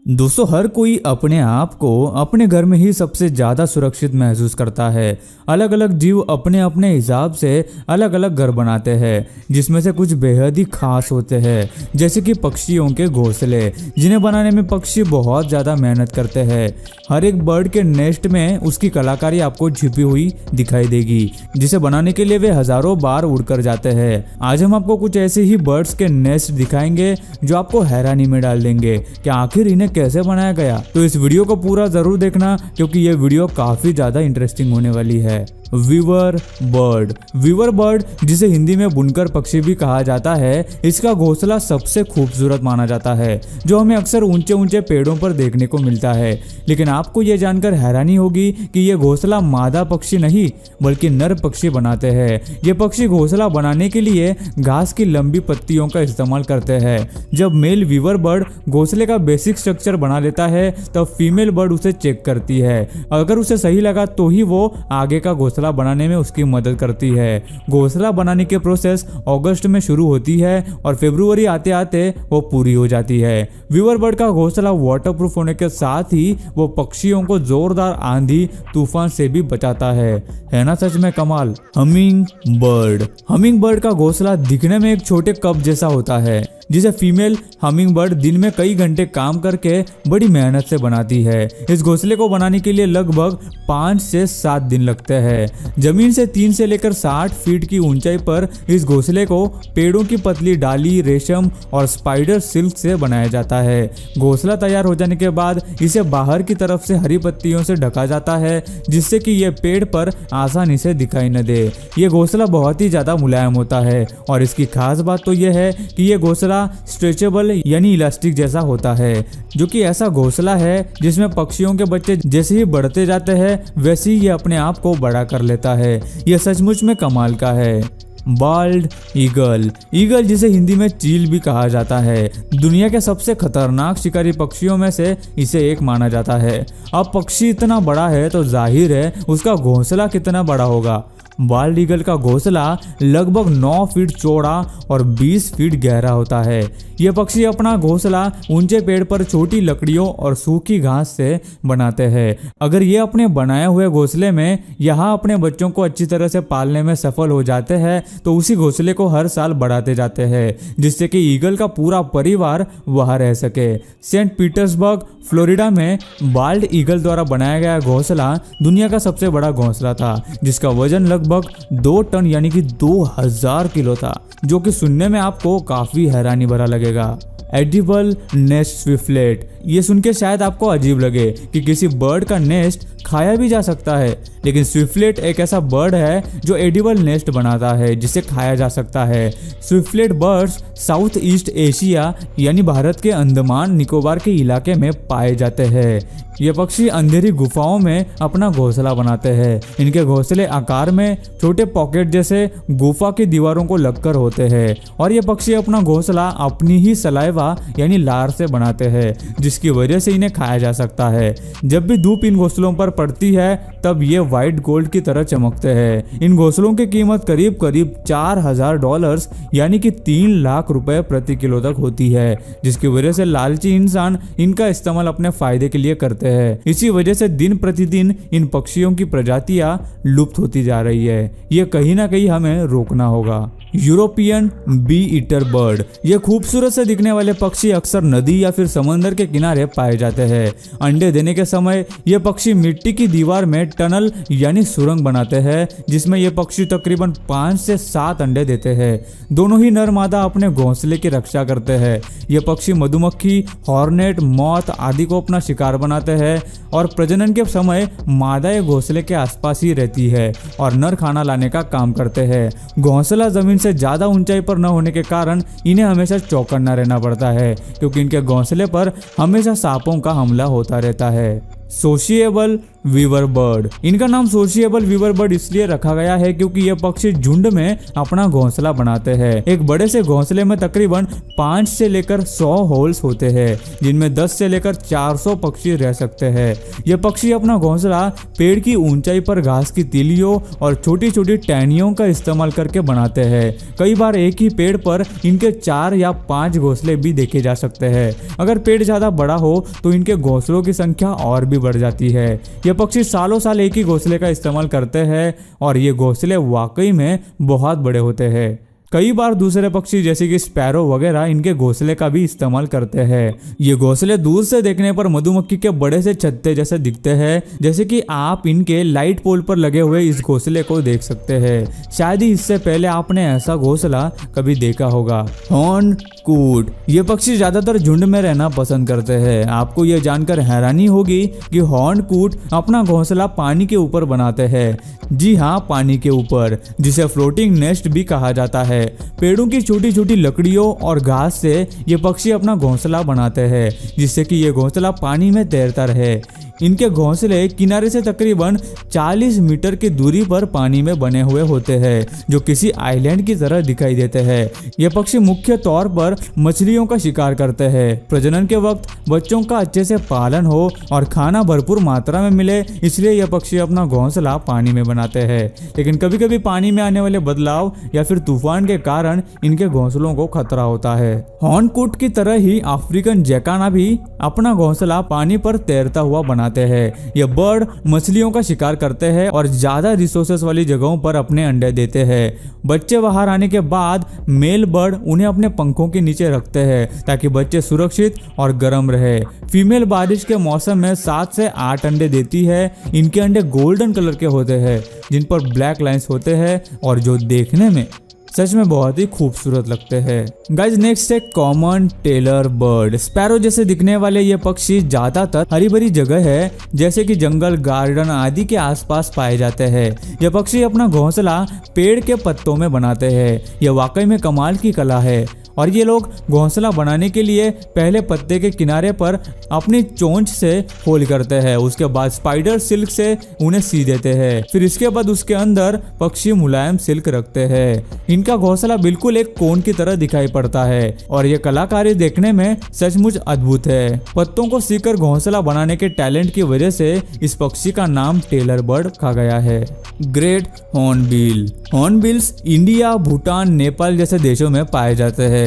दोस्तों, हर कोई अपने आप को अपने घर में ही सबसे ज़्यादा सुरक्षित महसूस करता है। अलग अलग जीव अपने अपने हिसाब से अलग अलग घर बनाते हैं, जिसमें से कुछ बेहद ही खास होते हैं, जैसे कि पक्षियों के घोंसले, जिन्हें बनाने में पक्षी बहुत ज़्यादा मेहनत करते हैं। हर एक बर्ड के नेस्ट में उसकी कलाकारी आपको छिपी हुई दिखाई देगी, जिसे बनाने के लिए वे हजारों बार उड़कर जाते हैं। आज हम आपको कुछ ऐसे ही बर्ड्स के नेस्ट दिखाएंगे जो आपको हैरानी में डाल देंगे कि आखिर इन्हें कैसे बनाया गया। तो इस वीडियो को पूरा जरूर देखना, क्योंकि ये वीडियो काफी ज्यादा इंटरेस्टिंग होने वाली है। Weaver bird. वीवर बर्ड, जिसे हिंदी में बुनकर पक्षी भी कहा जाता है, इसका घोंसला सबसे खूबसूरत माना जाता है, जो हमें अक्सर ऊंचे ऊंचे पेड़ों पर देखने को मिलता है। लेकिन आपको ये जानकर हैरानी होगी कि ये घोंसला मादा पक्षी नहीं बल्कि नर पक्षी बनाते हैं। ये पक्षी घोंसला बनाने के लिए घास की लंबी पत्तियों का इस्तेमाल करते हैं। जब मेल वीवर बर्ड घोंसले का बेसिक स्ट्रक्चर बना लेता है, तब फीमेल बर्ड उसे चेक करती है। अगर उसे सही लगा तो ही वो आगे का घोंसला बनाने में उसकी मदद करती है। घोंसला बनाने की प्रोसेस अगस्त में शुरू होती है और फरवरी आते आते वो पूरी हो जाती है। वीवर बर्ड का घोंसला वाटरप्रूफ होने के साथ ही वो पक्षियों को जोरदार आंधी तूफान से भी बचाता है ना सच में कमाल। Humming bird. हमिंग बर्ड का घोंसला दिखने में एक छोटे कप जैसा होता है, जिसे फीमेल हमिंग बर्ड दिन में कई घंटे काम करके बड़ी मेहनत से बनाती है। इस घोंसले को बनाने के लिए लगभग 5 से 7 दिन लगते हैं। जमीन से 3 से लेकर 60 फीट की ऊंचाई पर इस घोंसले को पेड़ों की पतली डाली, रेशम और स्पाइडर सिल्क से बनाया जाता है। घोंसला तैयार हो जाने के बाद इसे बाहर की तरफ से हरी पत्तियों से ढका जाता है, जिससे कि ये पेड़ पर आसानी से दिखाई न दे। ये घोंसला बहुत ही ज्यादा मुलायम होता है और इसकी खास बात तो यह है कि ये घोंसला स्ट्रेचेबल यानी इलास्टिक जैसा होता है, जो कि ऐसा घोंसला है जिसमें पक्षियों के बच्चे जैसे ही बढ़ते जाते हैं वैसे ही ये अपने आप को बड़ा कर लेता है। यह सचमुच में कमाल का है। Bald eagle. ईगल, जिसे हिंदी में चील भी कहा जाता है, दुनिया के सबसे खतरनाक शिकारी पक्षियों में से इसे एक माना जाता है। अब पक्षी इतना बड़ा है तो जाहिर है उसका घोंसला कितना बड़ा होगा। बाल्ड ईगल का घोंसला लगभग 9 फीट चौड़ा और 20 फीट गहरा होता है। यह पक्षी अपना घोंसला ऊंचे पेड़ पर छोटी लकड़ियों और सूखी घास से बनाते हैं। अगर ये अपने बनाए हुए घोंसले में यहाँ अपने बच्चों को अच्छी तरह से पालने में सफल हो जाते हैं, तो उसी घोंसले को हर साल बढ़ाते जाते हैं, जिससे कि ईगल का पूरा परिवार वहाँ रह सके। सेंट पीटर्सबर्ग, फ्लोरिडा में बाल्ड ईगल द्वारा बनाया गया घोंसला दुनिया का सबसे बड़ा घोंसला था, जिसका वजन लगभग 2 टन यानी कि 2000 किलो था, जो कि सुनने में आपको काफी हैरानी भरा लगेगा। Edible nest swiftlet. ये सुन के शायद आपको अजीब लगे कि किसी बर्ड का नेस्ट खाया भी जा सकता है, लेकिन स्विफ्टलेट एक ऐसा बर्ड है जो एडिबल नेस्ट बनाता है जिसे खाया जा सकता है। Swiftlet birds south east Asia यानी भारत के अंडमान निकोबार के इलाके में पाए जाते हैं। ये पक्षी अंधेरी गुफाओं में अपना घोंसला बनाते हैं। इनके घोंसले आकार में छोटे पॉकेट जैसे गुफा की दीवारों को लगकर होते हैं और ये पक्षी अपना घोंसला अपनी ही सलाइवा यानी लार से बनाते हैं, जिसकी वजह से इन्हें खाया जा सकता है। जब भी धूप इन घोंसलों पर पड़ती है तब ये व्हाइट गोल्ड की तरह चमकते हैं। इन घोंसलों की कीमत करीब करीब $4000 यानी कि 3 लाख रुपए प्रति किलो तक होती है, जिसकी वजह से लालची इंसान इनका इस्तेमाल अपने फायदे के लिए करते हैं। इसी वजह से दिन प्रतिदिन इन पक्षियों की प्रजातियां लुप्त होती जा रही है। ये कहीं ना कहीं हमें रोकना होगा। European bee eater bird. ये खूबसूरत से दिखने वाले पक्षी अक्सर नदी या फिर समंदर के किनारे पाए जाते हैं। अंडे देने के समय ये पक्षी मिट्टी की दीवार में टनल यानी सुरंग बनाते हैं, जिसमें ये पक्षी तकरीबन 5 से 7 अंडे देते हैं। दोनों ही नर मादा अपने घोंसले की रक्षा करते हैं। ये पक्षी मधुमक्खी, हॉर्नेट, मौत आदि को अपना शिकार बनाते हैं और प्रजनन के समय मादा ये घोंसले के आसपास ही रहती है और नर खाना लाने का काम करते हैं। घोंसला जमीन से ज्यादा ऊंचाई पर न होने के कारण इन्हें हमेशा चौकन्ना रहना पड़ता है, क्योंकि इनके घोंसले पर हमेशा सांपों का हमला होता रहता है। Sociable weaver bird. इनका नाम सोशिएबल वीवर बर्ड इसलिए रखा गया है क्योंकि ये पक्षी झुंड में अपना घोंसला बनाते हैं। एक बड़े से घोंसले में तकरीबन 5 से लेकर 100 होल्स होते हैं, जिनमें 10 से लेकर 400 पक्षी रह सकते हैं। ये पक्षी अपना घोंसला पेड़ की ऊंचाई पर घास की तीलियों और छोटी छोटी टहनियों का इस्तेमाल करके बनाते हैं। कई बार एक ही पेड़ पर इनके 4 या 5 घोंसले भी देखे जा सकते हैं। अगर पेड़ ज्यादा बड़ा हो तो इनके घोंसलों की संख्या और भी बढ़ जाती है। ये पक्षी सालों साल एक ही घोंसले का इस्तेमाल करते हैं और ये घोंसले वाकई में बहुत बड़े होते हैं। कई बार दूसरे पक्षी जैसे कि स्पैरो वगैरह इनके घोंसले का भी इस्तेमाल करते हैं। ये घोंसले दूर से देखने पर मधुमक्खी के बड़े से छत्ते जैसे दिखते हैं, जैसे कि आप इनके लाइट पोल पर लगे हुए इस घोंसले को देख सकते हैं। शायद ही इससे पहले आपने ऐसा घोंसला कभी देखा होगा। हॉर्न कूट। ये पक्षी ज्यादातर झुंड में रहना पसंद करते हैं। आपको ये जानकर हैरानी होगी कि हॉर्न कूट अपना घोंसला पानी के ऊपर बनाते हैं। जी हाँ, पानी के ऊपर, जिसे फ्लोटिंग नेस्ट भी कहा जाता है। पेड़ों की छोटी छोटी लकड़ियों और घास से ये पक्षी अपना घोंसला बनाते हैं, जिससे कि ये घोंसला पानी में तैरता रहे। इनके घोंसले किनारे से तकरीबन 40 मीटर की दूरी पर पानी में बने हुए होते हैं, जो किसी आइलैंड की तरह दिखाई देते हैं। ये पक्षी मुख्य तौर पर मछलियों का शिकार करते हैं। प्रजनन के वक्त बच्चों का अच्छे से पालन हो और खाना भरपूर मात्रा में मिले, इसलिए यह पक्षी अपना घोंसला पानी में बनाते हैं। लेकिन कभी कभी पानी में आने वाले बदलाव या फिर तूफान के कारण इनके घोंसलों को खतरा होता है। हॉर्नकूट की तरह ही अफ्रीकन जैकाना भी अपना घोंसला पानी पर तैरता हुआ बनाते हैं। ये बर्ड मछलियों का शिकार करते हैं और ज्यादा रिसोर्सेस वाली जगहों पर अपने अंडे देते हैं। बच्चे बाहर आने के बाद मेल बर्ड उन्हें अपने पंखों के नीचे रखते हैं ताकि बच्चे सुरक्षित और गर्म रहे। फीमेल बारिश के मौसम में 7 से 8 अंडे देती है। इनके अंडे गोल्डन कलर के होते हैं, जिन पर ब्लैक लाइंस होते हैं और जो देखने में सच में बहुत ही खूबसूरत लगते हैं। गाइज नेक्स्ट है कॉमन टेलर बर्ड। स्पैरो जैसे दिखने वाले ये पक्षी ज्यादातर हरी भरी जगह है, जैसे कि जंगल, गार्डन आदि के आसपास पाए जाते हैं। ये पक्षी अपना घोंसला पेड़ के पत्तों में बनाते हैं। यह वाकई में कमाल की कला है। और ये लोग घोंसला बनाने के लिए पहले पत्ते के किनारे पर अपनी चोंच से होल करते हैं, उसके बाद स्पाइडर सिल्क से उन्हें सी देते हैं, फिर इसके बाद उसके अंदर पक्षी मुलायम सिल्क रखते हैं। इनका घोंसला बिल्कुल एक कोन की तरह दिखाई पड़ता है और ये कलाकारी देखने में सचमुच अद्भुत है। पत्तों को सीकर घोंसला बनाने के टैलेंट की वजह से इस पक्षी का नाम टेलर बर्ड रखा गया है। Great hornbill. Hornbills India, Bhutan, Nepal जैसे देशों में पाए जाते हैं।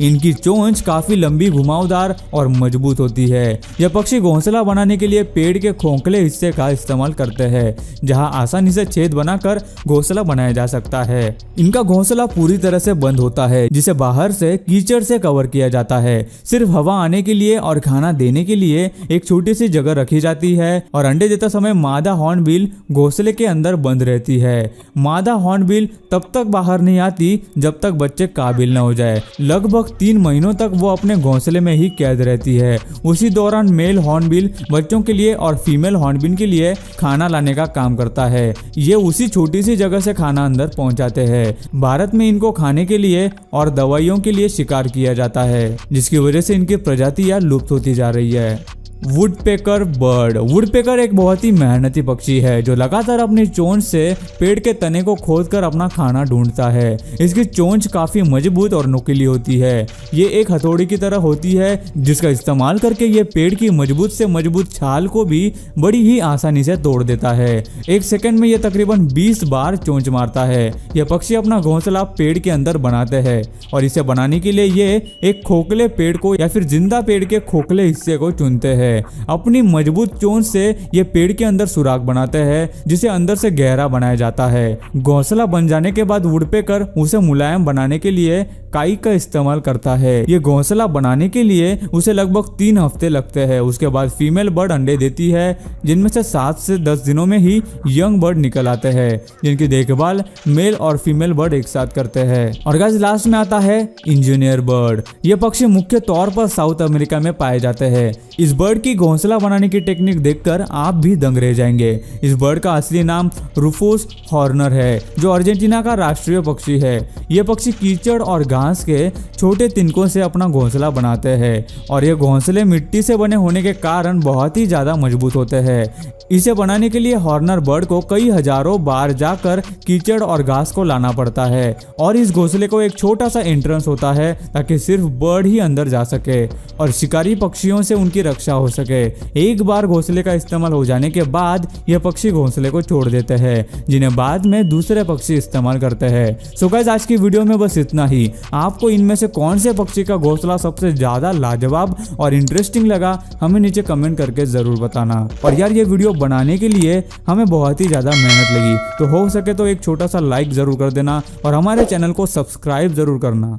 इनकी चोंच काफी लंबी, घुमावदार और मजबूत होती है। यह पक्षी घोंसला बनाने के लिए पेड़ के खोखले हिस्से का इस्तेमाल करते हैं, जहां आसानी से छेद बनाकर घोंसला बनाया जा सकता है। इनका घोंसला पूरी तरह से बंद होता है, जिसे बाहर से कीचड़ से कवर किया जाता है। सिर्फ हवा आने के लिए और खाना देने के लिए एक छोटी सी जगह रखी जाती है और अंडे देते समय मादा हॉर्नबिल घोंसले के अंदर बंद रहती है। मादा हॉर्नबिल तब तक बाहर नहीं आती जब तक बच्चे काबिल न हो जाए। लगभग 3 महीनों तक वो अपने घोंसले में ही कैद रहती है। उसी दौरान मेल हॉर्नबिल बच्चों के लिए और फीमेल हॉर्नबिल के लिए खाना लाने का काम करता है। ये उसी छोटी सी जगह से खाना अंदर पहुंचाते हैं। भारत में इनको खाने के लिए और दवाइयों के लिए शिकार किया जाता है, जिसकी वजह से इनकी प्रजातियां लुप्त होती जा रही है। Woodpecker bird. वुडपेकर एक बहुत ही मेहनती पक्षी है जो लगातार अपनी चोंच से पेड़ के तने को खोदकर अपना खाना ढूंढता है। इसकी चोंच काफी मजबूत और नुकीली होती है। ये एक हथौड़ी की तरह होती है, जिसका इस्तेमाल करके ये पेड़ की मजबूत से मजबूत छाल को भी बड़ी ही आसानी से तोड़ देता है। 1 सेकंड में ये तकरीबन 20 बार चोंच मारता है। यह पक्षी अपना घोंसला पेड़ के अंदर बनाते हैं और इसे बनाने के लिए ये एक खोखले पेड़ को या फिर जिंदा पेड़ के खोखले हिस्से को चुनते हैं। अपनी मजबूत चोंच से ये पेड़ के अंदर सुराख बनाते हैं, जिसे अंदर से गहरा बनाया जाता है। घोंसला बन जाने के बाद वुडपेकर उसे मुलायम बनाने के लिए काई का इस्तेमाल करता है। ये घोंसला बनाने के लिए उसे लगभग 3 हफ्ते लगते हैं। उसके बाद फीमेल बर्ड अंडे देती है, जिनमें से 7 से 10 दिनों में ही यंग बर्ड निकल आते हैं, जिनकी देखभाल मेल और फीमेल बर्ड एक साथ करते हैं। और गाइस लास्ट में आता है इंजीनियर बर्ड। ये पक्षी मुख्य तौर पर साउथ अमेरिका में पाए जाते हैं। इस बर्ड की घोंसला बनाने की टेक्निक देखकर आप भी दंग रह जाएंगे। इस बर्ड का असली नाम रूफोस हॉर्नर है, जो अर्जेंटीना का राष्ट्रीय पक्षी है। यह पक्षी कीचड़ और घास के छोटे तिनकों से अपना घोंसला बनाते हैं और ये घोंसले मिट्टी से बने होने के कारण बहुत ही ज्यादा मजबूत होते हैं। इसे बनाने के लिए हॉर्नर बर्ड को कई हजारों बार जाकर कीचड़ और घास को लाना पड़ता है और इस घोंसले को एक छोटा सा एंट्रेंस होता है ताकि सिर्फ बर्ड ही अंदर जा सके और शिकारी पक्षियों से उनकी रक्षा हो सके। एक बार घोंसले का इस्तेमाल हो जाने के बाद यह पक्षी घोंसले को छोड़ देते हैं, जिन्हें बाद में दूसरे पक्षी इस्तेमाल करते हैं। सो गाइस, आज की वीडियो में बस इतना ही। आपको इनमें से कौन से पक्षी का घोंसला सबसे ज्यादा लाजवाब और इंटरेस्टिंग लगा, हमें नीचे कमेंट करके जरूर बताना। और यार, ये वीडियो बनाने के लिए हमें बहुत ही ज्यादा मेहनत लगी, तो हो सके तो एक छोटा सा लाइक जरूर कर देना और हमारे चैनल को सब्सक्राइब जरूर करना।